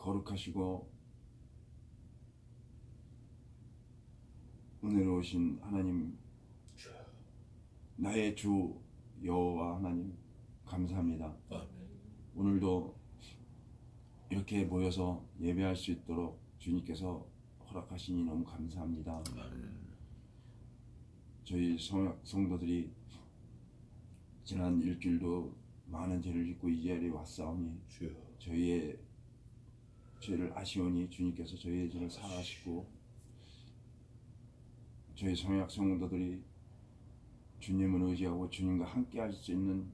거룩하시고 은혜로우신 하나님, 나의 주 여호와 하나님 감사합니다. 오늘도 이렇게 모여서 예배할 수 있도록 주님께서 허락하시니 너무 감사합니다. 저희 성도들이 지난 일주일도 많은 죄를 짓고 이 자리에 왔사오니 저희의 죄를 아시오니 주님께서 저희의 죄를 사하시고 저희 성도들이 주님을 의지하고 주님과 함께 할 수 있는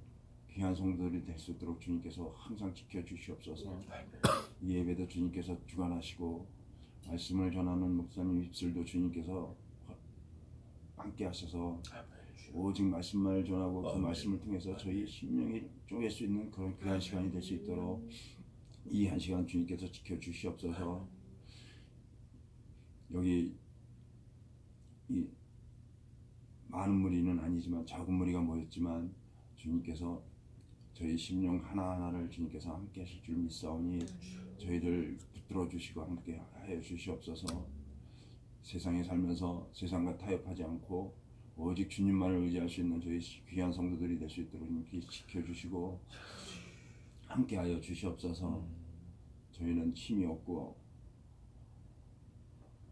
귀한 성도들이 될 수 있도록 주님께서 항상 지켜주시옵소서. 이 예배도 주님께서 주관하시고 말씀을 전하는 목사님 입술도 주님께서 함께 하셔서 오직 말씀만을 전하고 그 말씀을 통해서 저희 심령이 쪼갤 수 있는 그런 귀한 시간이 될 수 있도록 이 한 시간 주님께서 지켜주시옵소서. 여기 이 많은 무리는 아니지만 작은 무리가 모였지만 주님께서 저희 심령 하나하나를 주님께서 함께 하실 줄 믿사오니 저희를 붙들어 주시고 함께 하여 주시옵소서. 세상에 살면서 세상과 타협하지 않고 오직 주님만을 의지할 수 있는 저희 귀한 성도들이 될 수 있도록 주님께 지켜주시고 함께 하여 주시옵소서. 저희는 힘이 없고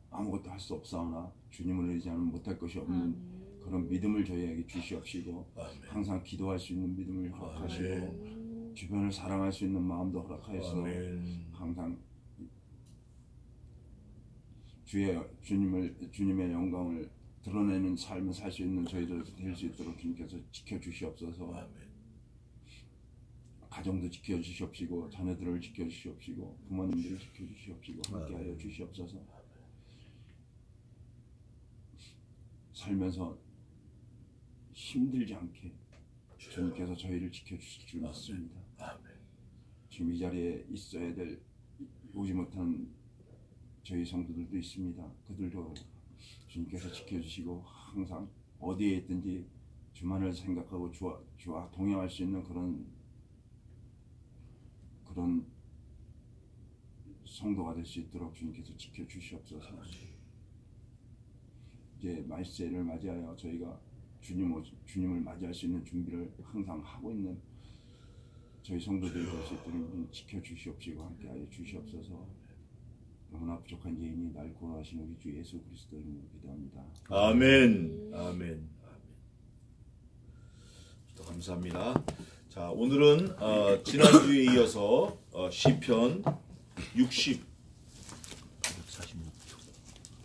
아무것도 할 수 없사오나 주님을 의지하면 못할 것이 없는 그런 믿음을 저희에게 주시옵시고 항상 기도할 수 있는 믿음을 허락하시고 주변을 사랑할 수 있는 마음도 허락하여서 항상 주님의 영광을 드러내는 삶을 살 수 있는 저희들 될 수 있도록 주님께서 지켜주시옵소서. 가정도 지켜주시옵시고 자녀들을 지켜주시옵시고 부모님들을 지켜주시옵시고 함께하여 주시옵소서. 살면서 힘들지 않게 주님께서 저희를 지켜주실 줄 믿습니다. 지금 이 자리에 있어야 될 오지 못한 저희 성도들도 있습니다. 그들도 주님께서 지켜주시고 항상 어디에 있든지 주만을 생각하고 주와 동행할 수 있는 그런 성도가 될 수 있도록 주님께서 지켜주시옵소서. 이제 말세를 맞이하여 저희가 주님을 맞이할 수 있는 준비를 항상 하고 있는 저희 성도들이 될 수 있도록 지켜주시옵시고 함께하여 주시옵소서. 너무나 부족한 죄인이 날 구원하신 우리 주 예수 그리스도의 이름으로 기도합니다. 아멘. 아멘. 또 감사합니다. 자, 오늘은 지난주에 이어서 시편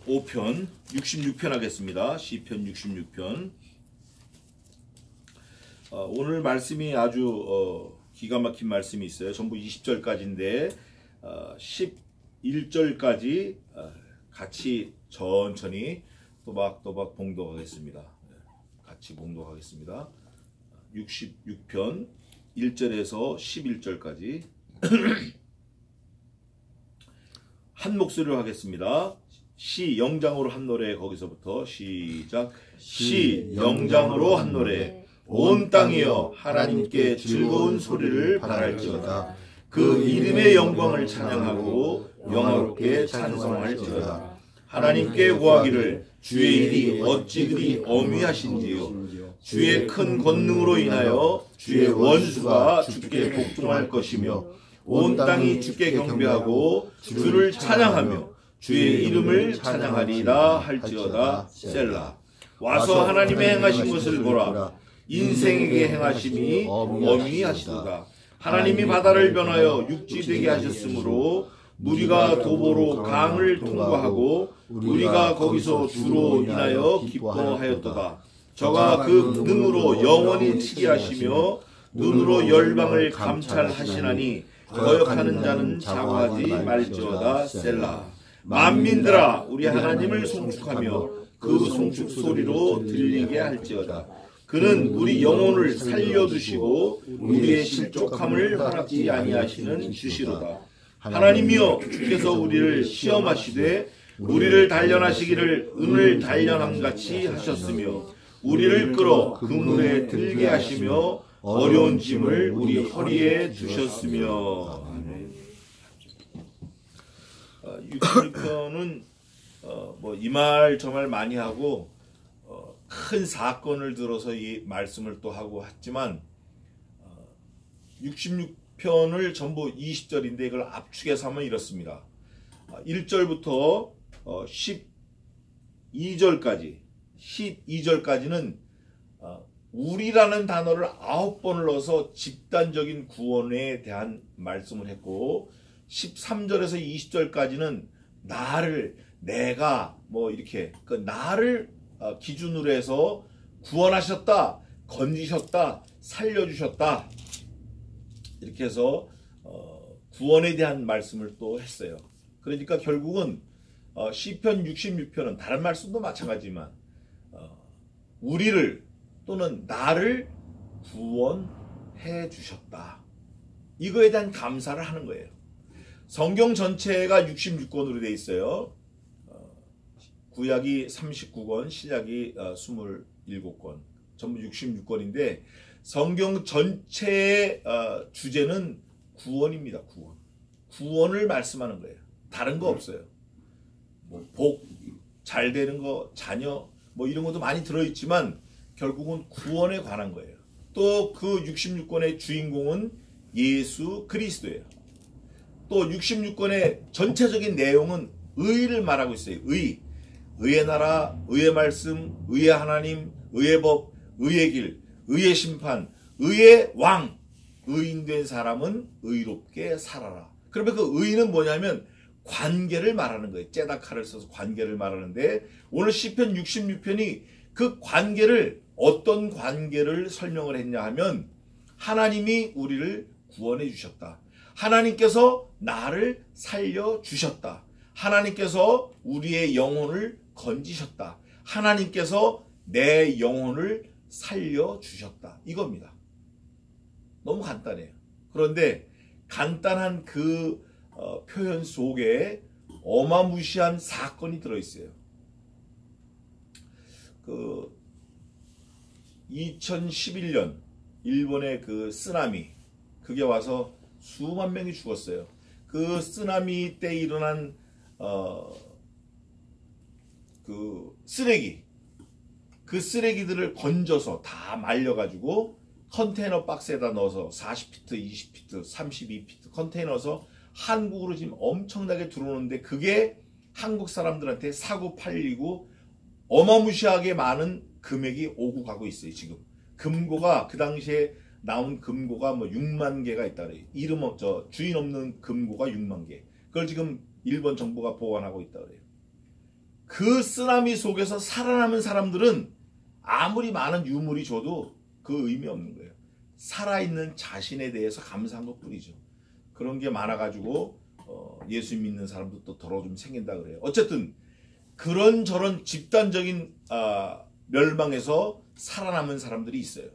66편 하겠습니다. 시편 66편. 오늘 말씀이 아주 기가 막힌 말씀이 있어요. 전부 20절까지인데 11절까지 같이 천천히 또박또박 봉독하겠습니다. 같이 봉독하겠습니다. 66편 1절에서 11절까지 한 목소리로 하겠습니다. 시 영장으로 한 노래. 거기서부터 시작. 시 영장으로 한 노래. 온 땅이여 하나님께 즐거운 소리를 발할지어다. 그 이름의 영광을 찬양하고 영화롭게 찬송할지어다. 하나님께 구하기를 주의 일이 어찌 그리 어미하신지요. 주의 큰 권능으로 인하여 주의 원수가 주께 복종할 것이며 온 땅이 주께 경배하고 주를 찬양하며 주의 이름을 찬양하리라 할지어다. 셀라. 와서 하나님의 행하신 것을 보라. 인생에게 행하심이 어미하시도다. 하나님이 바다를 변하여 육지 되게 하셨으므로 무리가 도보로 강을 통과하고 우리가 거기서 주로 인하여 기뻐하였도다. 저가 그 능으로 영원히 치게 하시며 눈으로 열방을 감찰하시나니 거역하는 자는 자고하지 말지어다. 셀라. 만민들아 우리 하나님을 송축하며 그 송축 소리로 들리게 할지어다. 그는 우리 영혼을 살려두시고 우리의 실족함을 허락지 아니하시는 주시로다. 하나님이여 주께서 우리를 시험하시되 우리를 단련하시기를 은을 단련함같이 하셨으며 우리를 끌어 그물에 들게 하시며 어려운 짐을 우리 허리에 두셨으며. 아멘. 66편은 뭐 이 말 저 말 많이 하고 큰 사건을 들어서 이 말씀을 또 하고 했지만 66편을 전부 20절인데 이걸 압축해서 하면 이렇습니다. 1절부터 12절까지는 우리라는 단어를 9번을 넣어서 집단적인 구원에 대한 말씀을 했고 13절에서 20절까지는 나를 내가 뭐 이렇게 그 나를 기준으로 해서 구원하셨다, 건지셨다, 살려주셨다 이렇게 해서 구원에 대한 말씀을 또 했어요. 그러니까 결국은 시편 66편은 다른 말씀도 마찬가지지만 우리를 또는 나를 구원해 주셨다. 이거에 대한 감사를 하는 거예요. 성경 전체가 66권으로 되어 있어요. 구약이 39권, 신약이 27권, 전부 66권인데 성경 전체의 주제는 구원입니다. 구원을 말씀하는 거예요. 다른 거 없어요. 뭐 복, 잘 되는 거, 자녀 뭐 이런 것도 많이 들어있지만 결국은 구원에 관한 거예요. 또 그 66권의 주인공은 예수 그리스도예요. 또 66권의 전체적인 내용은 의를 말하고 있어요. 의의 나라, 의의 말씀, 의의 하나님, 의의 법, 의의 길, 의의 심판, 의의 왕. 의인된 사람은 의롭게 살아라. 그러면 그 의는 뭐냐면 관계를 말하는 거예요. 째다카를 써서 관계를 말하는데 오늘 시편 66편이 그 관계를 어떤 관계를 설명을 했냐 하면 하나님이 우리를 구원해 주셨다. 하나님께서 나를 살려주셨다. 하나님께서 우리의 영혼을 건지셨다. 하나님께서 내 영혼을 살려주셨다. 이겁니다. 너무 간단해요. 그런데 간단한 그 표현 속에 어마무시한 사건이 들어있어요. 2011년 일본의 그 쓰나미 그게 와서 수만 명이 죽었어요. 그 쓰나미 때 일어난 그 쓰레기들을 건져서 다 말려가지고 컨테이너 박스에다 넣어서 40피트, 20피트, 32피트 컨테이너에서 한국으로 지금 엄청나게 들어오는데 그게 한국 사람들한테 사고 팔리고 어마무시하게 많은 금액이 오고 가고 있어요. 지금 금고가 그 당시에 나온 금고가 뭐 6만 개가 있다 그래요. 주인 없는 금고가 6만 개. 그걸 지금 일본 정부가 보관하고 있다 그래요. 그 쓰나미 속에서 살아남은 사람들은 아무리 많은 유물이 줘도 그 의미 없는 거예요. 살아있는 자신에 대해서 감사한 것 뿐이죠. 그런 게 많아가지고 예수 믿는 사람도 또 덜어 좀 생긴다 그래요. 어쨌든 그런저런 집단적인 멸망에서 살아남은 사람들이 있어요.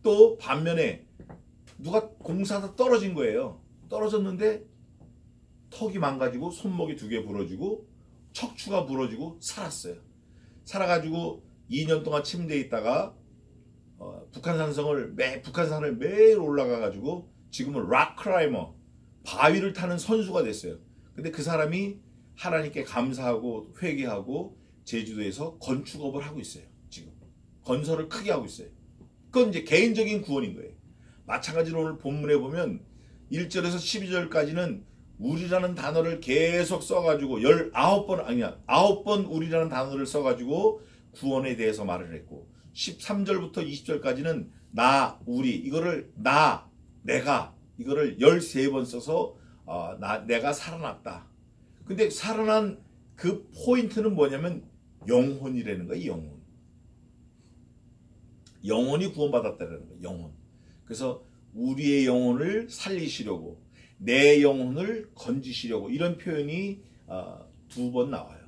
또 반면에 누가 공사하다 떨어진 거예요. 떨어졌는데 턱이 망가지고 손목이 2개 부러지고 척추가 부러지고 살았어요. 살아가지고 2년 동안 침대에 있다가 북한산을 매일 올라가가지고 지금은 락클라이머 바위를 타는 선수가 됐어요. 근데 그 사람이 하나님께 감사하고 회개하고 제주도에서 건축업을 하고 있어요. 지금 건설을 크게 하고 있어요. 그건 이제 개인적인 구원인 거예요. 마찬가지로 오늘 본문에 보면 1절에서 12절까지는 우리라는 단어를 계속 써가지고 9번 우리라는 단어를 써가지고 구원에 대해서 말을 했고 13절부터 20절까지는 나, 우리 이거를 내가 이거를 13번 써서 내가 살아났다. 근데 살아난 그 포인트는 뭐냐면 영혼이라는 거예요. 영혼이 구원받았다는 거예요. 영혼. 그래서 우리의 영혼을 살리시려고 내 영혼을 건지시려고 이런 표현이 2번 나와요.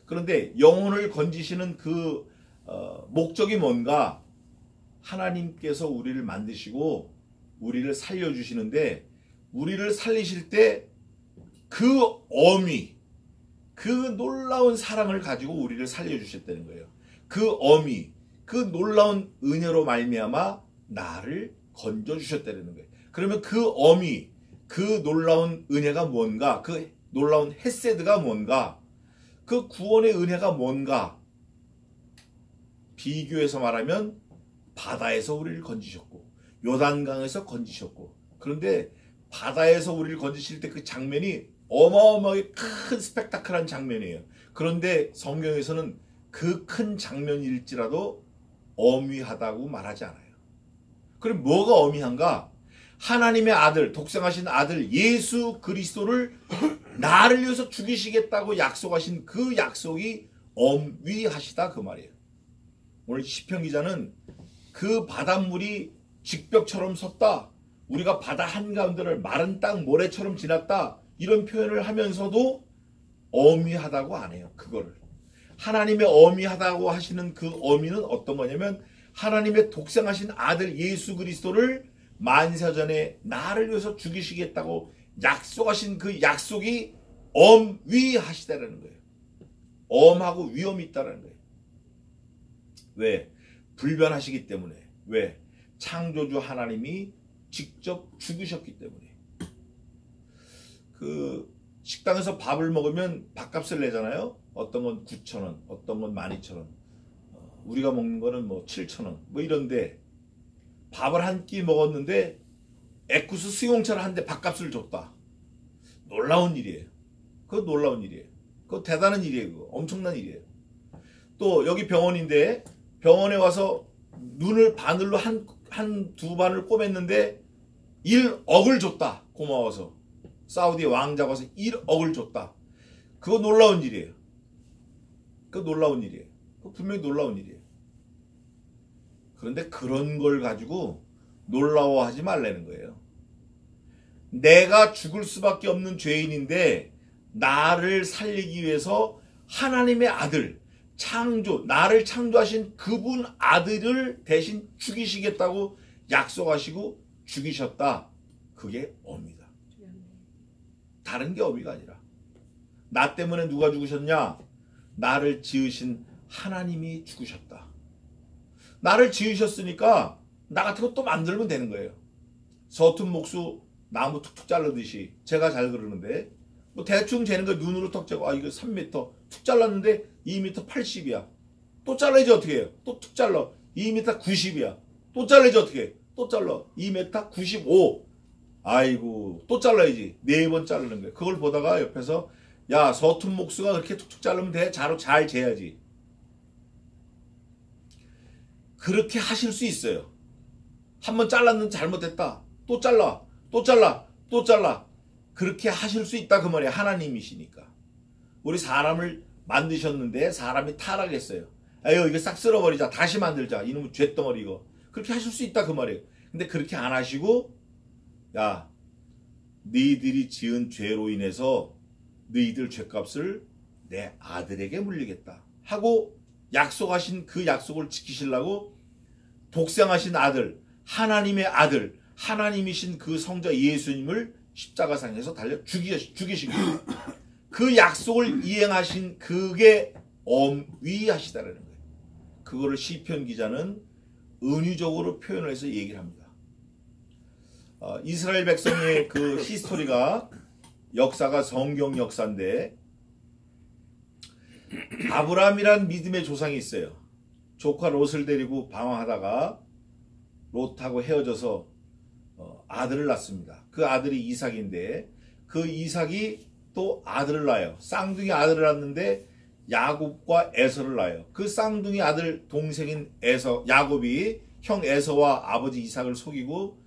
그런데 영혼을 건지시는 그 목적이 뭔가 하나님께서 우리를 만드시고 우리를 살려주시는데 우리를 살리실 때 그 어미 그 놀라운 사랑을 가지고 우리를 살려주셨다는 거예요. 그 어미 그 놀라운 은혜로 말미암아 나를 건져주셨다는 거예요. 그러면 그 어미 그 놀라운 은혜가 뭔가 그 놀라운 헤세드가 뭔가, 그 구원의 은혜가 뭔가, 비교해서 말하면 바다에서 우리를 건지셨고 요단강에서 건지셨고, 그런데 바다에서 우리를 건지실 때 그 장면이 어마어마하게 큰 스펙타클한 장면이에요. 그런데 성경에서는 그 큰 장면일지라도 어미하다고 말하지 않아요. 그럼 뭐가 어미한가? 하나님의 아들, 독생하신 아들 예수 그리스도를 나를 위해서 죽이시겠다고 약속하신 그 약속이 엄위하시다 그 말이에요. 오늘 시편 기자는 그 바닷물이 직벽처럼 섰다, 우리가 바다 한가운데를 마른 땅 모래처럼 지났다, 이런 표현을 하면서도 어미하다고 안 해요. 그거를 하나님의 어미하다고 하시는 그 어미는 어떤 거냐면, 하나님의 독생하신 아들 예수 그리스도를 만세전에 나를 위해서 죽이시겠다고 약속하신 그 약속이 엄위하시다라는 거예요. 엄하고 위험이 있다라는 거예요. 왜? 불변하시기 때문에. 왜? 창조주 하나님이 직접 죽으셨기 때문에. 그 식당에서 밥을 먹으면 밥값을 내잖아요. 어떤 건 9,000원, 어떤 건 12,000원. 우리가 먹는 거는 뭐 7,000원, 뭐 이런데, 밥을 한 끼 먹었는데 에쿠스 수용차를 한 대 밥값을 줬다. 놀라운 일이에요. 그거 놀라운 일이에요. 그거 대단한 일이에요. 그거 엄청난 일이에요. 또 여기 병원인데, 병원에 와서 눈을 바늘로 두 반을 꿰맸는데 1억을 줬다. 고마워서. 사우디 왕자가 와서 1억을 줬다. 그거 놀라운 일이에요. 그거 놀라운 일이에요. 그거 분명히 놀라운 일이에요. 그런데 그런 걸 가지고 놀라워하지 말라는 거예요. 내가 죽을 수밖에 없는 죄인인데 나를 살리기 위해서 하나님의 아들, 나를 창조하신 그분 아들을 대신 죽이시겠다고 약속하시고 죽이셨다. 그게 어미다. 다른 게 어미가 아니라. 나 때문에 누가 죽으셨냐? 나를 지으신 하나님이 죽으셨다. 나를 지으셨으니까 나 같은 거 또 만들면 되는 거예요. 서툰 목수 나무 툭툭 자르듯이. 제가 잘 그러는데 뭐 대충 재는 거 눈으로 턱 재고, 이거 3m 툭 잘랐는데 2m 80이야. 또 잘라야지 어떻게 해요? 또 툭 잘라. 2m 90이야. 또 잘라야지 어떻게 해? 또 잘라. 2m 95. 아이고 또 잘라야지. 4번 자르는 거예요. 그걸 보다가 옆에서, 야, 서툰 목수가 그렇게 툭툭 자르면 돼? 잘 재야지. 그렇게 하실 수 있어요. 한번 잘랐는데 잘못했다. 또 잘라. 또 잘라. 또 잘라. 그렇게 하실 수 있다 그 말이에요. 하나님이시니까. 우리 사람을 만드셨는데 사람이 타락했어요. 아유, 이거 싹 쓸어버리자. 다시 만들자. 이놈의 죄덩어리 이거. 그렇게 하실 수 있다 그 말이에요. 근데 그렇게 안 하시고, 야, 너희들이 지은 죄로 인해서 너희들 죄값을 내 아들에게 물리겠다 하고 약속하신 그 약속을 지키시려고 독생하신 아들, 하나님의 아들, 하나님이신 그 성자 예수님을 십자가상에서 달려 죽이신 거예요. 그 약속을 이행하신 그게 엄위하시다라는 거예요. 그거를 시편 기자는 은유적으로 표현을 해서 얘기를 합니다. 이스라엘 백성의 그 히스토리가, 역사가 성경 역사인데, 아브라함이란 믿음의 조상이 있어요. 조카 롯을 데리고 방황하다가 롯하고 헤어져서 아들을 낳습니다. 그 아들이 이삭인데, 그 이삭이 또 아들을 낳아요. 쌍둥이 아들을 낳는데 야곱과 에서를 낳아요. 그 쌍둥이 아들 동생인 야곱이 형 에서와 아버지 이삭을 속이고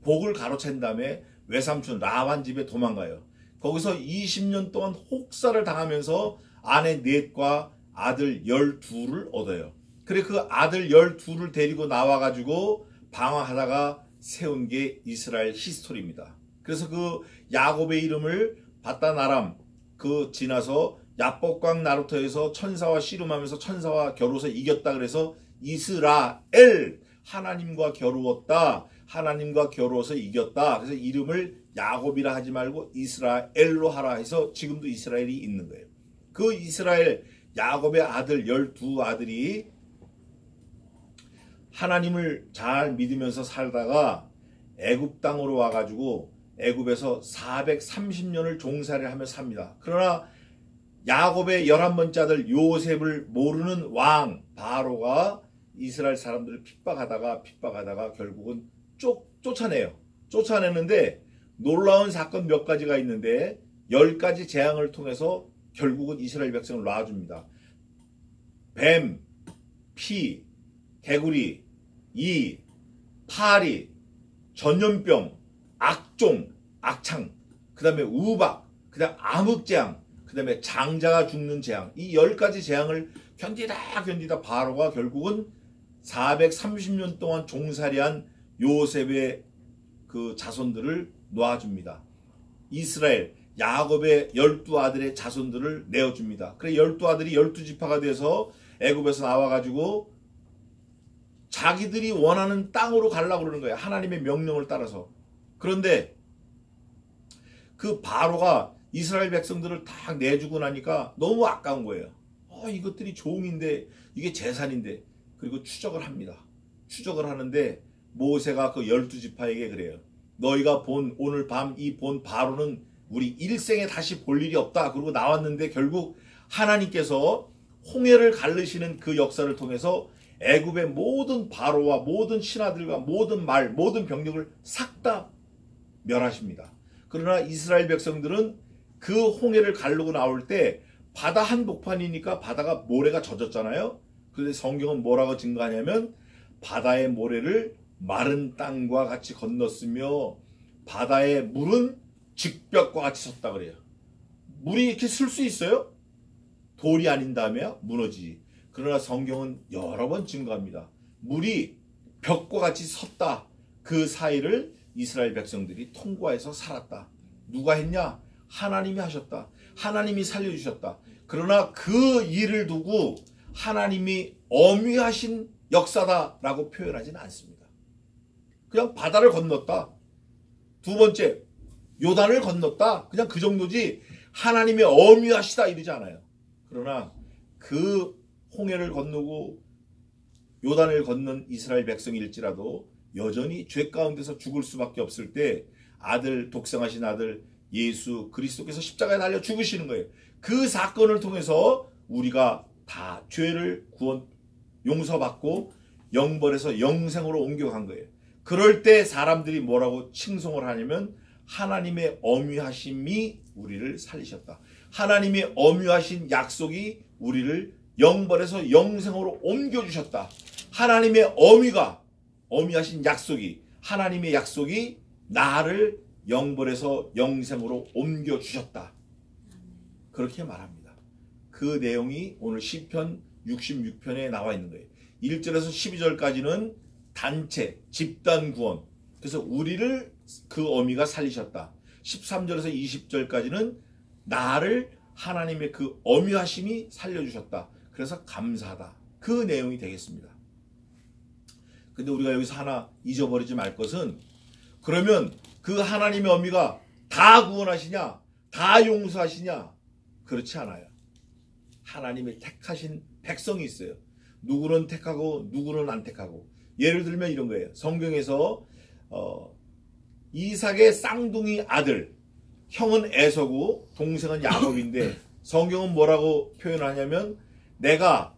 복을 가로챈 다음에 외삼촌 라반 집에 도망가요. 거기서 20년 동안 혹사를 당하면서 아내 넷과 아들 12를 얻어요. 그래 그 아들 12를 데리고 나와가지고 방황하다가 세운 게 이스라엘 히스토리입니다. 그래서 그 야곱의 이름을 바다나람, 그 지나서 야복강 나루터에서 천사와 씨름하면서 천사와 겨루어서 이겼다 그래서 이스라엘, 하나님과 겨루었다, 하나님과 겨루어서 이겼다. 그래서 이름을 야곱이라 하지 말고 이스라엘로 하라 해서 지금도 이스라엘이 있는 거예요. 그 이스라엘 야곱의 아들 12아들이 하나님을 잘 믿으면서 살다가 애굽 땅으로 와가지고 애굽에서 430년을 종살이를 하며 삽니다. 그러나 야곱의 11번째 아들 요셉을 모르는 왕 바로가 이스라엘 사람들을 핍박하다가 결국은 쫓아내요. 쫓아내는데 놀라운 사건 몇 가지가 있는데 10가지 재앙을 통해서 결국은 이스라엘 백성을 놔줍니다. 뱀, 피, 개구리, 이, 파리, 전염병, 악종, 악창, 그 다음에 우박, 그 다음 암흑재앙, 그 다음에 장자가 죽는 재앙, 이 10가지 재앙을 견디다 바로가 결국은 430년 동안 종살이한 요셉의 그 자손들을 놓아줍니다. 이스라엘, 야곱의 12아들의 자손들을 내어줍니다. 그래 12아들이 12지파가 돼서 애굽에서 나와가지고 자기들이 원하는 땅으로 가려고 그러는 거예요. 하나님의 명령을 따라서. 그런데 그 바로가 이스라엘 백성들을 다 내주고 나니까 너무 아까운 거예요. 이것들이 종인데 이게 재산인데. 그리고 추적을 합니다. 추적을 하는데 모세가 그 12지파에게 그래요. 너희가 오늘 밤 이 본 바로는 우리 일생에 다시 볼 일이 없다. 그러고 나왔는데 결국 하나님께서 홍해를 가르시는 그 역사를 통해서 애굽의 모든 바로와 모든 신하들과 모든 말, 모든 병력을 싹 다 멸하십니다. 그러나 이스라엘 백성들은 그 홍해를 가르고 나올 때 바다 한복판이니까 바다가 모래가 젖었잖아요. 그런데 성경은 뭐라고 증거하냐면 바다의 모래를 마른 땅과 같이 건넜으며 바다의 물은 직벽과 같이 섰다 그래요. 물이 이렇게 쓸 수 있어요? 돌이 아닌 다음에야 무너지지. 그러나 성경은 여러 번 증거합니다. 물이 벽과 같이 섰다. 그 사이를 이스라엘 백성들이 통과해서 살았다. 누가 했냐? 하나님이 하셨다. 하나님이 살려주셨다. 그러나 그 일을 두고 하나님이 엄위하신 역사다라고 표현하지는 않습니다. 그냥 바다를 건넜다. 두 번째, 요단을 건넜다. 그냥 그 정도지 하나님의 엄위하시다 이러지 않아요. 그러나 그 홍해를 건너고 요단을 건넌 이스라엘 백성일지라도 여전히 죄 가운데서 죽을 수밖에 없을 때 독생하신 아들 예수 그리스도께서 십자가에 달려 죽으시는 거예요. 그 사건을 통해서 우리가 다 죄를 용서받고 영벌에서 영생으로 옮겨간 거예요. 그럴 때 사람들이 뭐라고 칭송을 하냐면 하나님의 엄위하심이 우리를 살리셨다. 하나님의 엄위하신 약속이 우리를 영벌에서 영생으로 옮겨주셨다. 하나님의 엄위하신 약속이, 하나님의 약속이 나를 영벌에서 영생으로 옮겨주셨다. 그렇게 말합니다. 그 내용이 오늘 시편 66편에 나와 있는 거예요. 1절에서 12절까지는 단체, 집단 구원. 그래서 우리를 그 어미가 살리셨다. 13절에서 20절까지는 나를 하나님의 그 엄위하심이 살려주셨다. 그래서 감사하다. 그 내용이 되겠습니다. 근데 우리가 여기서 하나 잊어버리지 말 것은, 그러면 그 하나님의 어미가 다 구원하시냐? 다 용서하시냐? 그렇지 않아요. 하나님의 택하신 백성이 있어요. 누구는 택하고 누구는 안 택하고. 예를 들면 이런 거예요. 성경에서 이삭의 쌍둥이 아들, 형은 에서고 동생은 야곱인데 성경은 뭐라고 표현하냐면 내가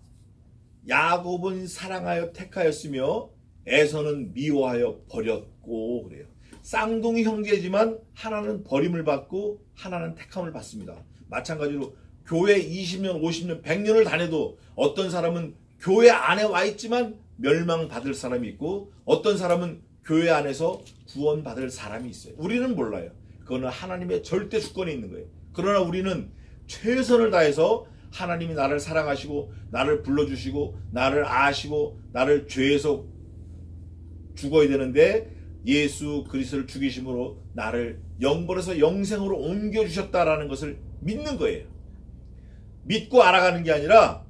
야곱은 사랑하여 택하였으며 에서는 미워하여 버렸고 그래요. 쌍둥이 형제지만 하나는 버림을 받고 하나는 택함을 받습니다. 마찬가지로 교회 20년, 50년, 100년을 다녀도 어떤 사람은 교회 안에 와 있지만 멸망받을 사람이 있고 어떤 사람은 교회 안에서 구원받을 사람이 있어요. 우리는 몰라요. 그거는 하나님의 절대 주권에 있는 거예요. 그러나 우리는 최선을 다해서 하나님이 나를 사랑하시고 나를 불러주시고 나를 아시고 나를 죄에서 죽어야 되는데 예수 그리스도를 죽이심으로 나를 영벌에서 영생으로 옮겨주셨다라는 것을 믿는 거예요. 믿고 알아가는 게 아니라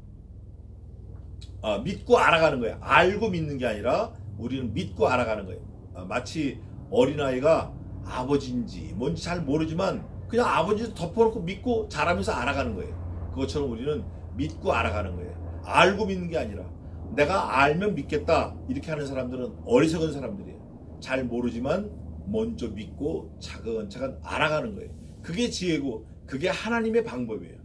믿고 알아가는 거예요. 알고 믿는 게 아니라 우리는 믿고 알아가는 거예요. 마치 어린아이가 아버지인지 뭔지 잘 모르지만 그냥 아버지도 덮어놓고 믿고 자라면서 알아가는 거예요. 그것처럼 우리는 믿고 알아가는 거예요. 알고 믿는 게 아니라 내가 알면 믿겠다 이렇게 하는 사람들은 어리석은 사람들이에요. 잘 모르지만 먼저 믿고 차근차근 알아가는 거예요. 그게 지혜고 그게 하나님의 방법이에요.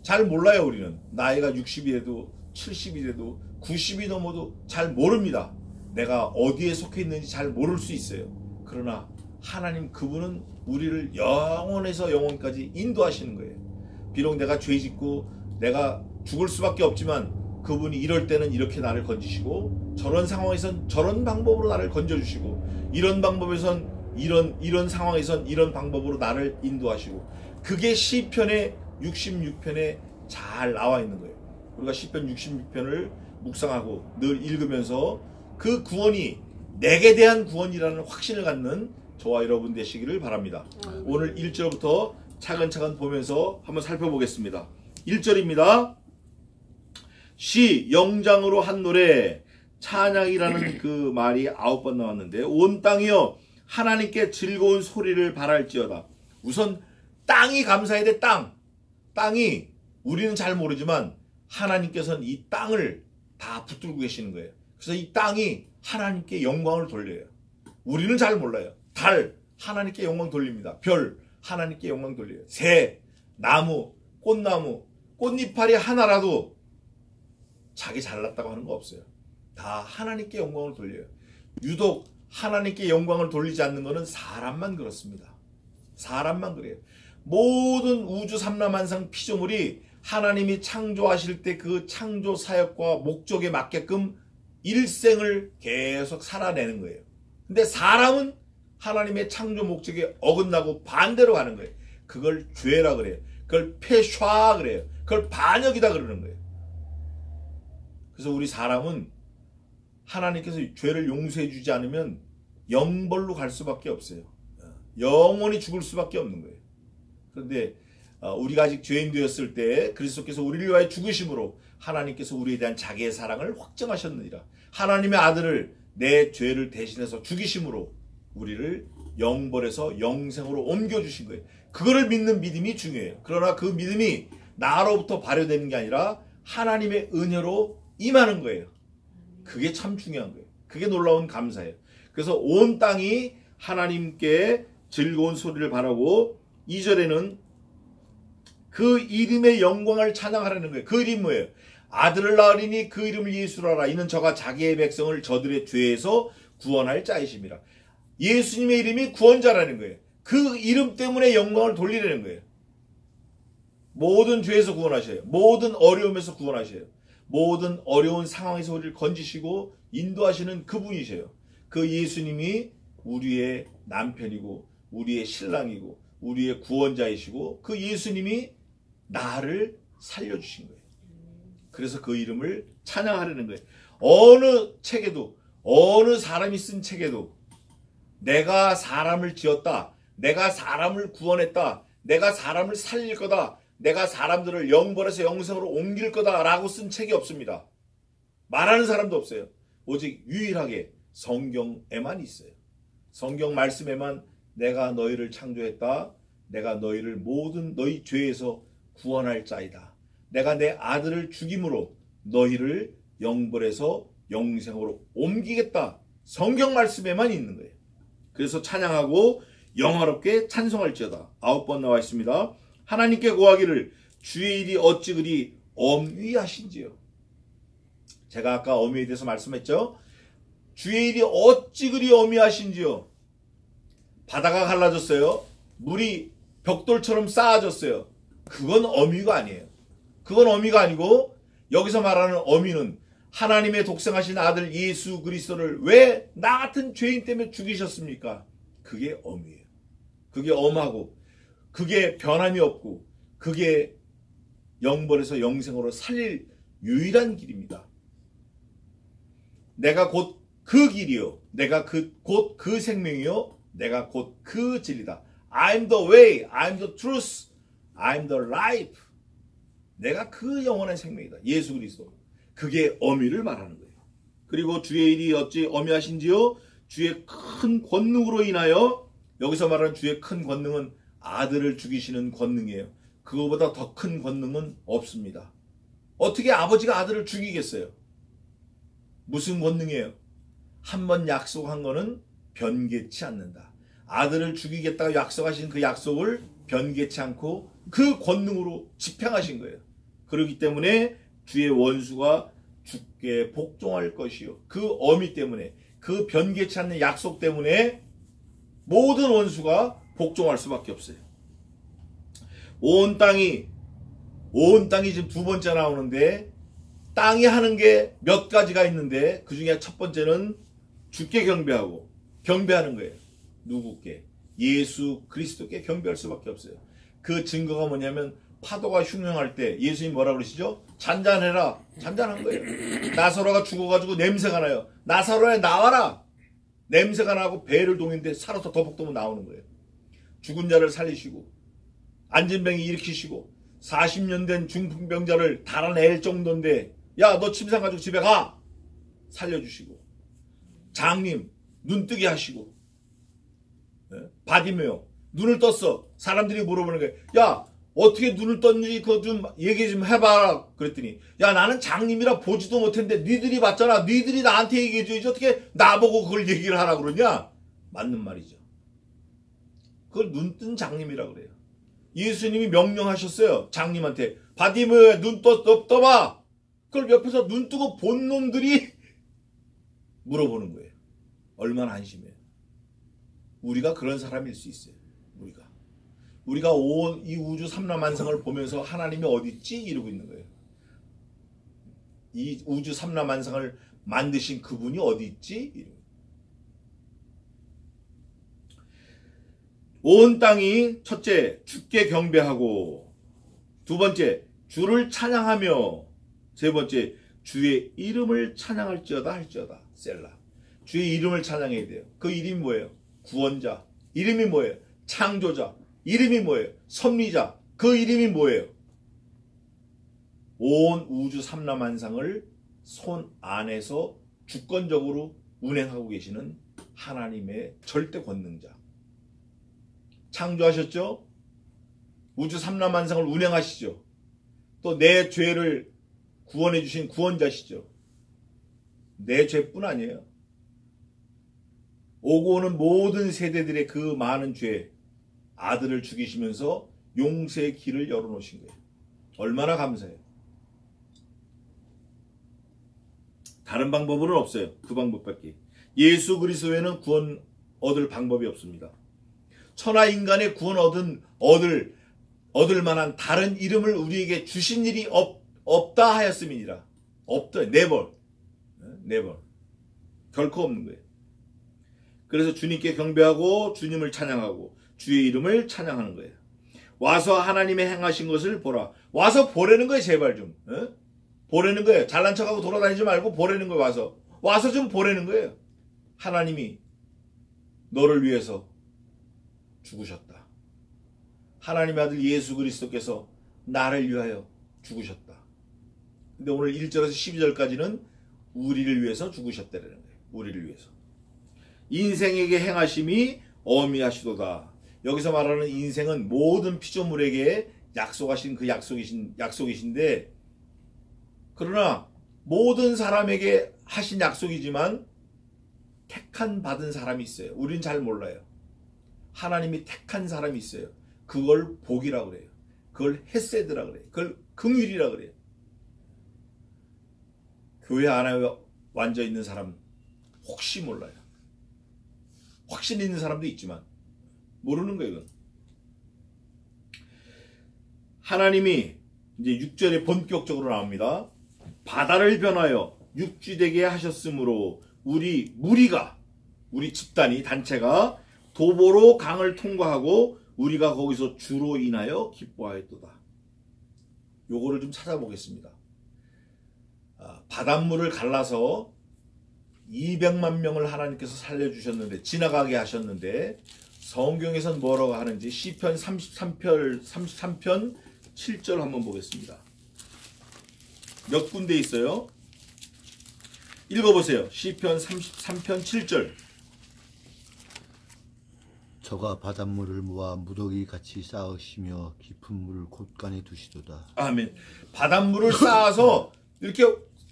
잘 몰라요. 우리는 나이가 60이라도 70이라도 90이 넘어도 잘 모릅니다. 내가 어디에 속해 있는지 잘 모를 수 있어요. 그러나 하나님 그분은 우리를 영원에서 영원까지 인도하시는 거예요. 비록 내가 죄 짓고 내가 죽을 수밖에 없지만 그분이 이럴 때는 이렇게 나를 건지시고 저런 상황에선 저런 방법으로 나를 건져주시고 이런 방법에선 이런 상황에선 이런 방법으로 나를 인도하시고 그게 시편의 66편에 잘 나와 있는 거예요. 우리가 시편 66편을 묵상하고 늘 읽으면서 그 구원이 내게 대한 구원이라는 확신을 갖는 저와 여러분 되시기를 바랍니다. 오늘 1절부터 차근차근 보면서 한번 살펴보겠습니다. 1절입니다. 시 영장으로 한 노래 찬양이라는 그 말이 9번 나왔는데 온 땅이여 하나님께 즐거운 소리를 바랄지어다. 우선 땅이 감사해야 돼. 땅이 우리는 잘 모르지만 하나님께서는 이 땅을 다 붙들고 계시는 거예요. 그래서 이 땅이 하나님께 영광을 돌려요. 우리는 잘 몰라요. 달 하나님께 영광 돌립니다. 별 하나님께 영광 돌려요. 새, 나무, 꽃나무, 꽃잎파리 하나라도 자기 잘났다고 하는 거 없어요. 다 하나님께 영광을 돌려요. 유독 하나님께 영광을 돌리지 않는 것은 사람만 그렇습니다. 사람만 그래요. 모든 우주 삼라만상 피조물이 하나님이 창조하실 때 그 창조 사역과 목적에 맞게끔 일생을 계속 살아내는 거예요. 근데 사람은 하나님의 창조 목적에 어긋나고 반대로 가는 거예요. 그걸 죄라 그래요. 그걸 페샤 그래요. 그걸 반역이다 그러는 거예요. 그래서 우리 사람은 하나님께서 죄를 용서해 주지 않으면 영벌로 갈 수밖에 없어요. 영원히 죽을 수밖에 없는 거예요. 그런데 우리가 아직 죄인 되었을 때 그리스도께서 우리를 위하여 죽으심으로 하나님께서 우리에 대한 자기의 사랑을 확정하셨느니라. 하나님의 아들을 내 죄를 대신해서 죽이심으로 우리를 영벌에서 영생으로 옮겨주신 거예요. 그거를 믿는 믿음이 중요해요. 그러나 그 믿음이 나로부터 발효되는 게 아니라 하나님의 은혜로 임하는 거예요. 그게 참 중요한 거예요. 그게 놀라운 감사예요. 그래서 온 땅이 하나님께 즐거운 소리를 바라고 2절에는 그 이름의 영광을 찬양하라는 거예요. 그 이름이 뭐예요? 아들을 낳으리니 그 이름을 예수라 하라. 이는 저가 자기의 백성을 저들의 죄에서 구원할 자이심이라. 예수님의 이름이 구원자라는 거예요. 그 이름 때문에 영광을 돌리라는 거예요. 모든 죄에서 구원하셔요. 모든 어려움에서 구원하셔요. 모든 어려운 상황에서 우리를 건지시고 인도하시는 그분이셔요. 그 예수님이 우리의 남편이고 우리의 신랑이고 우리의 구원자이시고 그 예수님이 나를 살려주신 거예요. 그래서 그 이름을 찬양하려는 거예요. 어느 책에도 어느 사람이 쓴 책에도 내가 사람을 지었다. 내가 사람을 구원했다. 내가 사람을 살릴 거다. 내가 사람들을 영벌에서 영생으로 옮길 거다 라고 쓴 책이 없습니다. 말하는 사람도 없어요. 오직 유일하게 성경에만 있어요. 성경 말씀에만 내가 너희를 창조했다. 내가 너희를 모든 너희 죄에서 구원할 자이다. 내가 내 아들을 죽임으로 너희를 영벌에서 영생으로 옮기겠다. 성경 말씀에만 있는 거예요. 그래서 찬양하고 영화롭게 찬송할지어다. 9번 나와 있습니다. 하나님께 고하기를 주의 일이 어찌 그리 엄위하신지요. 제가 아까 엄위에 대해서 말씀했죠. 주의 일이 어찌 그리 엄위하신지요. 바다가 갈라졌어요. 물이 벽돌처럼 쌓아졌어요. 그건 엄위가 아니에요. 그건 엄위가 아니고 여기서 말하는 엄위는 하나님의 독생하신 아들 예수 그리스도를 왜 나 같은 죄인 때문에 죽이셨습니까? 그게 엄위예요. 그게 엄하고 그게 변함이 없고 그게 영벌에서 영생으로 살릴 유일한 길입니다. 내가 곧 그 길이요. 내가 곧 그 생명이요. 내가 곧 그 진리다. I'm the way, I'm the truth, I'm the life. 내가 그 영원한 생명이다. 예수 그리스도. 그게 엄위를 말하는 거예요. 그리고 주의 일이 어찌 엄위하신지요? 주의 큰 권능으로 인하여, 여기서 말하는 주의 큰 권능은 아들을 죽이시는 권능이에요. 그거보다 더 큰 권능은 없습니다. 어떻게 아버지가 아들을 죽이겠어요? 무슨 권능이에요? 한번 약속한 거는 변개치 않는다. 아들을 죽이겠다고 약속하신 그 약속을 변개치 않고 그 권능으로 집행하신 거예요. 그렇기 때문에 주의 원수가 죽게 복종할 것이요. 그 어미 때문에, 그 변개치 않는 약속 때문에 모든 원수가 복종할 수밖에 없어요. 온 땅이 지금 두 번째 나오는데, 땅이 하는 게 몇 가지가 있는데 그 중에 첫 번째는 주께 경배하는 거예요. 누구께? 예수 그리스도께 경배할 수밖에 없어요. 그 증거가 뭐냐면 파도가 흉흉할 때 예수님 뭐라 그러시죠? 잔잔해라. 잔잔한 거예요. 나사로가 죽어가지고 냄새가 나요. 나사로야 나와라. 냄새가 나고 배를 동이는데 살아서 더벅더벅 나오는 거예요. 죽은 자를 살리시고 안진병이 일으키시고 40년 된 중풍병자를 달아낼 정도인데 야 너 침상 가지고 집에 가. 살려주시고 장님 눈뜨게 하시고 바디메오 눈을 떴어. 사람들이 물어보는 거예요. 야 어떻게 눈을 떴는지 그거 좀 얘기 좀 해봐라. 그랬더니 야 나는 장님이라 보지도 못했는데 니들이 봤잖아. 니들이 나한테 얘기해줘야지 어떻게 나보고 그걸 얘기를 하라 그러냐. 맞는 말이죠. 그걸 눈뜬 장님이라 그래요. 예수님이 명령하셨어요. 장님한테 바디메오에 눈 떠봐. 그걸 옆에서 눈 뜨고 본 놈들이 물어보는 거예요. 얼마나 안심해요. 우리가 그런 사람일 수 있어요. 우리가 온 이 우주 삼라만상을 보면서 하나님이 어디 있지? 이러고 있는 거예요. 이 우주 삼라만상을 만드신 그분이 어디 있지? 이러고. 온 땅이 첫째 주께 경배하고, 두 번째 주를 찬양하며, 세 번째 주의 이름을 찬양할지어다 할지어다. 셀라. 주의 이름을 찬양해야 돼요. 그 이름이 뭐예요? 구원자. 이름이 뭐예요? 창조자. 이름이 뭐예요? 섭리자. 그 이름이 뭐예요? 온 우주 삼라만상을 손 안에서 주권적으로 운행하고 계시는 하나님의 절대 권능자. 창조하셨죠? 우주 삼라만상을 운행하시죠. 또 내 죄를 구원해 주신 구원자시죠. 내 죄뿐 아니에요. 오고 오는 모든 세대들의 그 많은 죄, 아들을 죽이시면서 용서의 길을 열어놓으신 거예요. 얼마나 감사해요. 다른 방법은 없어요. 그 방법밖에. 예수 그리스도에는 구원 얻을 방법이 없습니다. 천하 인간의 구원 얻을 만한 다른 이름을 우리에게 주신 일이 없다 하였음이니라. 없다. never. 결코 없는 거예요. 그래서 주님께 경배하고 주님을 찬양하고 주의 이름을 찬양하는 거예요. 와서 하나님의 행하신 것을 보라. 와서 보라는 거예요. 제발 좀. 보라는 거예요. 잘난 척하고 돌아다니지 말고 보라는 거예요. 와서 좀 보라는 거예요. 하나님이 너를 위해서 죽으셨다. 하나님의 아들 예수 그리스도께서 나를 위하여 죽으셨다. 근데 오늘 1절에서 12절까지는 우리를 위해서 죽으셨다는 거예요. 우리를 위해서. 인생에게 행하심이 어미하시도다. 여기서 말하는 인생은 모든 피조물에게 약속하신 그 약속이신데, 그러나 모든 사람에게 하신 약속이지만 택한 받은 사람이 있어요. 우리는 잘 몰라요. 하나님이 택한 사람이 있어요. 그걸 복이라고 그래요. 그걸 헤세드라고 그래요. 그걸 긍휼이라고 그래요. 교회 안에 앉아 있는 사람 혹시 몰라요. 확신 있는 사람도 있지만 모르는 거예요. 이건. 하나님이 이제 6절에 본격적으로 나옵니다. 바다를 변하여 육지되게 하셨으므로 우리 무리가, 우리 집단이, 단체가 도보로 강을 통과하고 우리가 거기서 주로 인하여 기뻐하였도다. 요거를 좀 찾아보겠습니다. 바닷물을 갈라서 200만 명을 하나님께서 살려주셨는데, 지나가게 하셨는데, 성경에서는 뭐라고 하는지 시편 33편 7절 한번 보겠습니다. 몇 군데 있어요? 읽어보세요. 시편 33편 7절. 저가 바닷물을 모아 무더기 같이 쌓으시며 깊은 물을 곳간에 두시도다. 아멘. 바닷물을 쌓아서 이렇게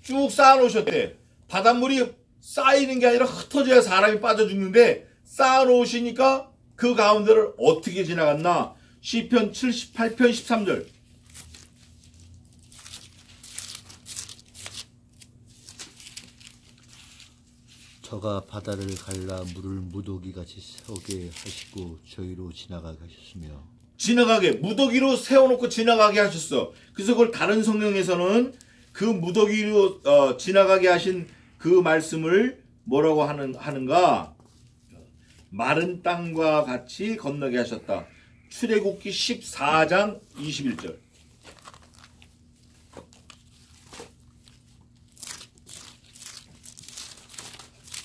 쭉 쌓아놓으셨대. 바닷물이 쌓이는 게 아니라 흩어져야 사람이 빠져 죽는데 쌓아놓으시니까 그 가운데를 어떻게 지나갔나? 시편 78편 13절. 저가 바다를 갈라 물을 무더기같이 서게 하시고 저희로 지나가게 하셨으며 지나가게, 무더기로 세워놓고 지나가게 하셨어. 그래서 그걸 다른 성경에서는 그 무더기로 지나가게 하신 그 말씀을 뭐라고 하는가? 마른 땅과 같이 건너게 하셨다. 출애굽기 14장 21절.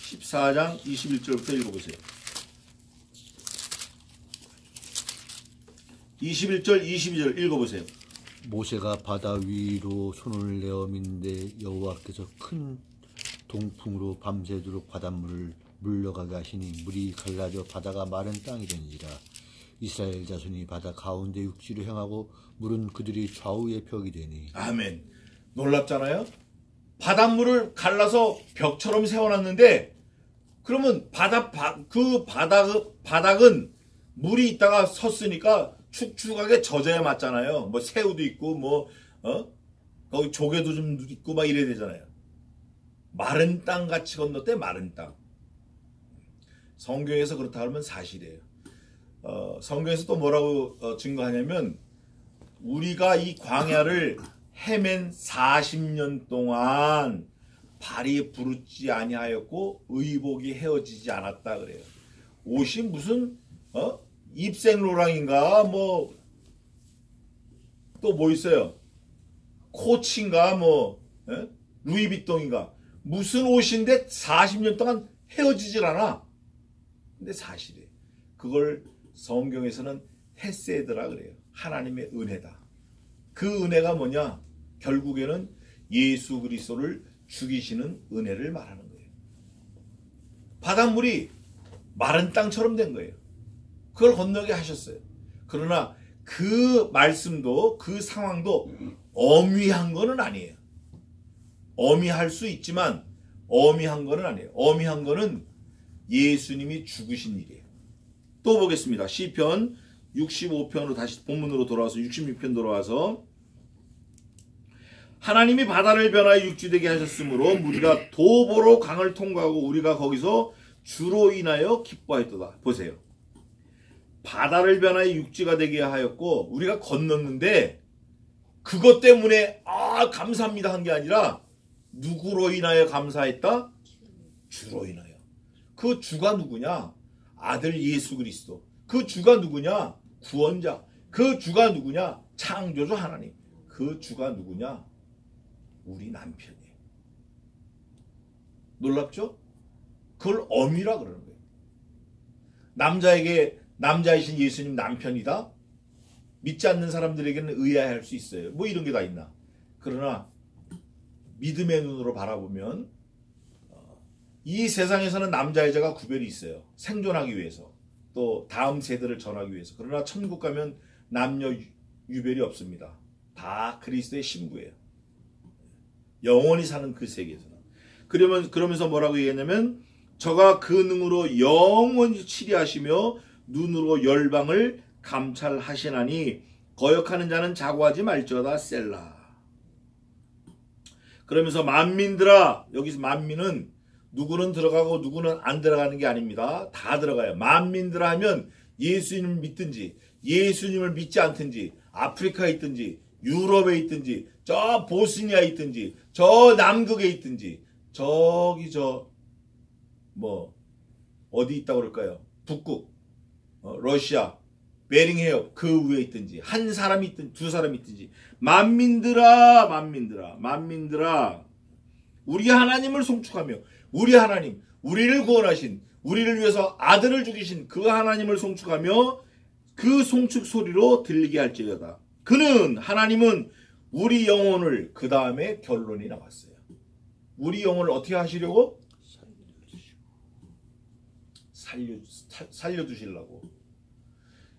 14장 21절부터 읽어보세요. 21절 22절 읽어보세요. 모세가 바다 위로 손을 내어 민데 여호와께서 큰 동풍으로 밤새도록 바닷물을 물러가게 하시니 물이 갈라져 바다가 마른 땅이 되니라. 이스라엘 자손이 바다 가운데 육지로 향하고 물은 그들이 좌우에 벽이 되니. 아멘. 놀랍잖아요. 바닷물을 갈라서 벽처럼 세워놨는데 그러면 바닥은 물이 있다가 섰으니까 축축하게 젖어야 맞잖아요. 뭐 새우도 있고 거기 조개도 좀 있고 막 이래야 되잖아요. 마른 땅 같이 건넜대. 마른 땅. 성경에서 그렇다 하면 사실이에요. 성경에서 또 뭐라고 증거하냐면 우리가 이 광야를 헤맨 40년 동안 발이 부르지 아니하였고 의복이 헤어지지 않았다 그래요. 옷이 무슨 입생로랑인가 뭐 또 뭐 있어요? 코치인가 뭐 루이비통인가 무슨 옷인데 40년 동안 헤어지질 않아. 근데 사실이에요. 그걸 성경에서는 헤세드라 그래요. 하나님의 은혜다. 그 은혜가 뭐냐? 결국에는 예수 그리스도를 죽이시는 은혜를 말하는 거예요. 바닷물이 마른 땅처럼 된 거예요. 그걸 건너게 하셨어요. 그러나 그 말씀도 그 상황도 엄위한 거는 아니에요. 엄위할 수 있지만 엄위한 거는 아니에요. 엄위한 거는 예수님이 죽으신 일이에요. 또 보겠습니다. 시편 65편으로 다시 본문으로 돌아와서 66편 돌아와서 하나님이 바다를 변하여 육지되게 하셨으므로 우리가 도보로 강을 통과하고 우리가 거기서 주로 인하여 기뻐하였도다. 보세요. 바다를 변하여 육지가 되게 하였고 우리가 건넜는데 그것 때문에 감사합니다 한 게 아니라 누구로 인하여 감사했다? 주로 인하여. 그 주가 누구냐? 아들 예수 그리스도. 그 주가 누구냐? 구원자. 그 주가 누구냐? 창조주 하나님. 그 주가 누구냐? 우리 남편이에요. 놀랍죠? 그걸 어미라 그러는 거예요. 남자이신 예수님 남편이다? 믿지 않는 사람들에게는 의아해할 수 있어요. 뭐 이런 게 다 있나? 그러나 믿음의 눈으로 바라보면 이 세상에서는 남자 여자가 구별이 있어요. 생존하기 위해서. 또 다음 세대를 전하기 위해서. 그러나 천국 가면 남녀 유별이 없습니다. 다 그리스도의 신부예요. 영원히 사는 그 세계에서는. 그러면서 뭐라고 얘기했냐면 저가 그 능으로 영원히 치리하시며 눈으로 열방을 감찰하시나니 거역하는 자는 자고하지 말지어다. 셀라. 그러면서 만민들아, 여기서 만민은 누구는 들어가고 누구는 안 들어가는 게 아닙니다. 다 들어가요. 만민들아 하면 예수님을 믿든지 예수님을 믿지 않든지 아프리카에 있든지 유럽에 있든지 저 보스니아에 있든지 저 남극에 있든지 저기 어디 있다고 그럴까요? 북극, 러시아, 베링 해협 그 위에 있든지 한 사람이 있든지 두 사람이 있든지 만민들아 우리 하나님을 송축하며 우리 하나님 우리를 구원하신 우리를 위해서 아들을 죽이신 그 하나님을 송축하며 그 송축 소리로 들리게 할지어다. 하나님은 우리 영혼을 그 다음에 결론이 나왔어요. 우리 영혼을 어떻게 하시려고? 살려두시려고.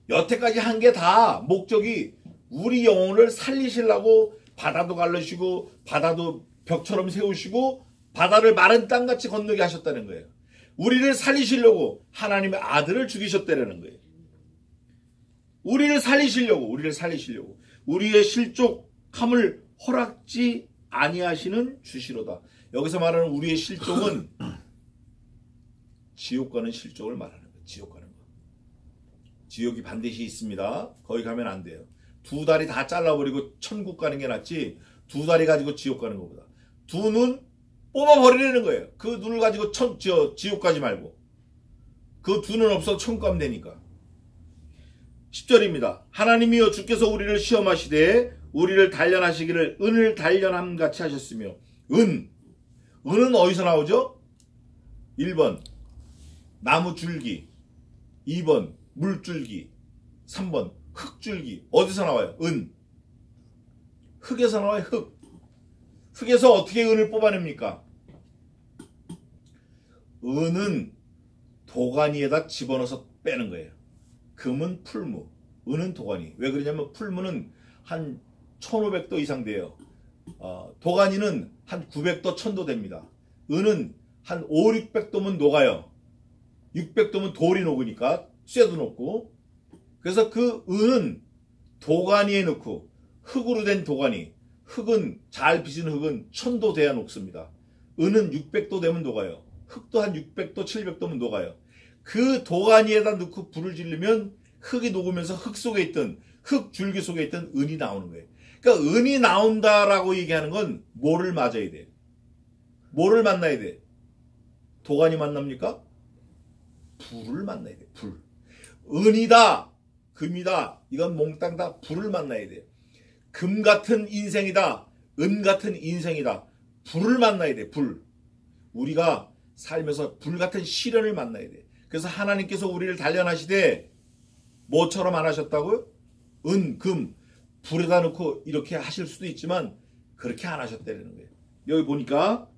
여태까지 한 게 다 목적이 우리 영혼을 살리시려고 바다도 갈르시고 바다도 벽처럼 세우시고 바다를 마른 땅같이 건너게 하셨다는 거예요. 우리를 살리시려고 하나님의 아들을 죽이셨다는 거예요. 우리를 살리시려고 우리의 실족함을 허락지 아니하시는 주시로다. 여기서 말하는 우리의 실족은 지옥 가는 실족을 말하는 거예요. 지옥 가는 거. 지옥이 반드시 있습니다. 거기 가면 안 돼요. 두 다리 다 잘라버리고 천국 가는 게 낫지 두 다리 가지고 지옥 가는 것보다. 두 눈 뽑아버리는 거예요. 그 눈을 가지고 지옥 가지 말고. 그 두 눈 없어도 천국 가면 되니까. 10절입니다. 하나님이여 주께서 우리를 시험하시되 우리를 단련하시기를 은을 단련함 같이 하셨으며. 은은 어디서 나오죠? 1번 나무 줄기, 2번 물줄기, 3번 흙줄기. 어디서 나와요? 흙에서 나와요. 흙에서 어떻게 은을 뽑아냅니까? 은은 도가니에다 집어넣어서 빼는 거예요. 금은 풀무, 은은 도가니. 왜 그러냐면 풀무는 한 1500도 이상 돼요. 도가니는 한 900도, 1000도 됩니다. 은은 한 5, 600도면 녹아요. 600도면 돌이 녹으니까 쇠도 녹고. 그래서 그 은은 도가니에 넣고, 흙으로 된 도가니, 흙은 잘 빚은 흙은 1000도 돼야 녹습니다. 은은 600도 되면 녹아요. 흙도 한 600도, 700도면 녹아요. 그 도가니에다 넣고 불을 지르면 흙이 녹으면서 흙 속에 있던, 흙 줄기 속에 있던 은이 나오는 거예요. 그러니까 은이 나온다라고 얘기하는 건 뭐를 맞아야 돼? 뭐를 만나야 돼? 도가니 만납니까? 불을 만나야 돼. 불. 은이다, 금이다, 이건 몽땅 다 불을 만나야 돼. 금 같은 인생이다, 은 같은 인생이다. 불을 만나야 돼. 불. 우리가 살면서 불 같은 시련을 만나야 돼. 그래서 하나님께서 우리를 단련하시되 뭐처럼 안 하셨다고요? 은, 금, 불에다 넣고 이렇게 하실 수도 있지만 그렇게 안 하셨다는 거예요. 여기 보니까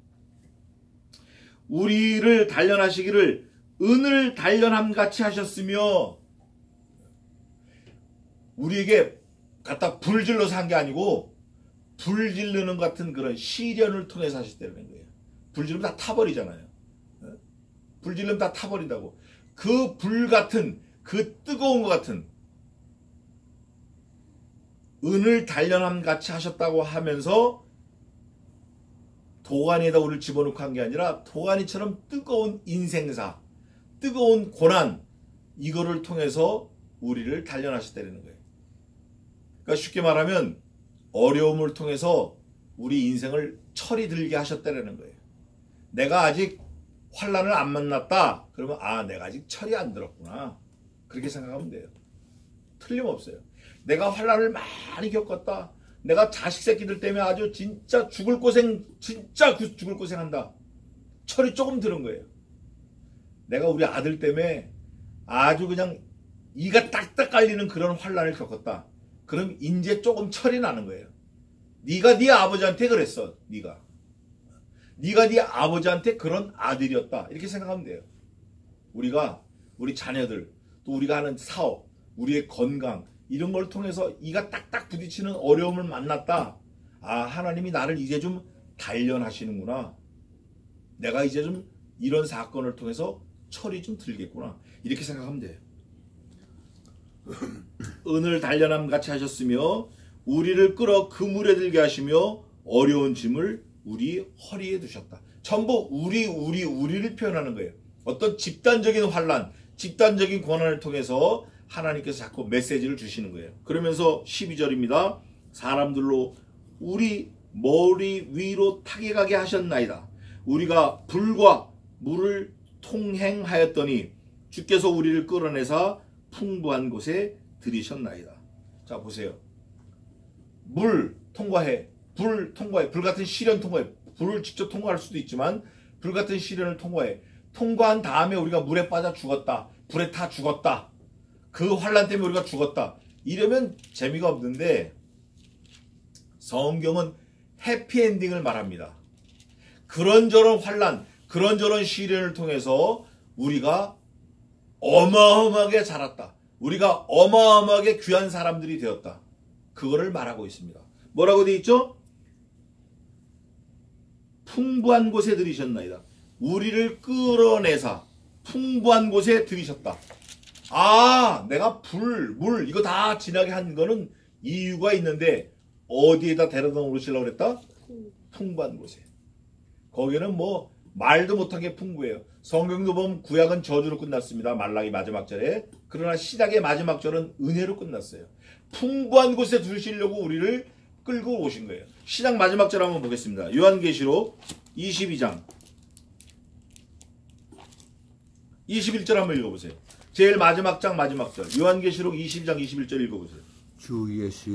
우리를 단련하시기를 은을 단련함 같이 하셨으며, 우리에게 갖다 불 질러서 한 게 아니고 불 지르는 같은 그런 시련을 통해서 하셨다는 거예요. 불 지르면 다 타버리잖아요. 불 지르면 다 타버린다고. 그 불 같은, 그 뜨거운 것 같은 은을 단련함 같이 하셨다고 하면서 도가니에다 우리를 집어넣고 한 게 아니라 도가니처럼 뜨거운 인생사, 뜨거운 고난, 이거를 통해서 우리를 단련하셨다는 거예요. 그러니까 쉽게 말하면 어려움을 통해서 우리 인생을 철이 들게 하셨다는 거예요. 내가 아직 환난을 안 만났다. 그러면 내가 아직 철이 안 들었구나. 그렇게 생각하면 돼요. 틀림없어요. 내가 환난을 많이 겪었다. 내가 자식 새끼들 때문에 아주 진짜 죽을 고생한다. 철이 조금 들은 거예요. 내가 우리 아들 때문에 아주 그냥 이가 딱딱 깔리는 그런 환난을 겪었다. 그럼 이제 조금 철이 나는 거예요. 네가 네 아버지한테 그랬어. 네가 네 아버지한테 그런 아들이었다. 이렇게 생각하면 돼요. 우리가 우리 자녀들, 또 우리가 하는 사업, 우리의 건강, 이런 걸 통해서 이가 딱딱 부딪히는 어려움을 만났다. 하나님이 나를 이제 좀 단련하시는구나. 내가 이제 좀 이런 사건을 통해서 철이 좀 들겠구나. 이렇게 생각하면 돼요. 은을 단련함 같이 하셨으며 우리를 끌어 그물에 들게 하시며 어려운 짐을 우리 허리에 두셨다. 전부 우리를 표현하는 거예요. 어떤 집단적인 환난, 집단적인 고난을 통해서 하나님께서 자꾸 메시지를 주시는 거예요. 그러면서 12절입니다. 사람들로 우리 머리 위로 타게 가게 하셨나이다. 우리가 불과 물을 통행하였더니 주께서 우리를 끌어내사 풍부한 곳에 들이셨나이다. 자, 보세요. 물 통과해. 불 통과해. 불 같은 시련 통과해. 불을 직접 통과할 수도 있지만 불 같은 시련을 통과해. 통과한 다음에 우리가 물에 빠져 죽었다. 불에 타 죽었다. 그 환난 때문에 우리가 죽었다. 이러면 재미가 없는데 성경은 해피엔딩을 말합니다. 그런저런 환난, 그런저런 시련을 통해서 우리가 어마어마하게 자랐다. 우리가 어마어마하게 귀한 사람들이 되었다. 그거를 말하고 있습니다. 뭐라고 되어 있죠? 풍부한 곳에 들이셨나이다. 우리를 끌어내사 풍부한 곳에 들이셨다. 내가 물 이거 다 지나게 한 거는 이유가 있는데 어디에다 데려다 놓으시려고 그랬다? 풍부한 곳에. 거기는 뭐 말도 못하게 풍부해요. 성경도 보면 구약은 저주로 끝났습니다. 말라기 마지막 절에. 그러나 신약의 마지막 절은 은혜로 끝났어요. 풍부한 곳에 두시려고 우리를 끌고 오신 거예요. 신약 마지막 절 한번 보겠습니다. 요한계시록 22장 21절 한번 읽어보세요. 제일 마지막 장 마지막 절. 요한계시록 22장 21절 읽어보세요. 주 예수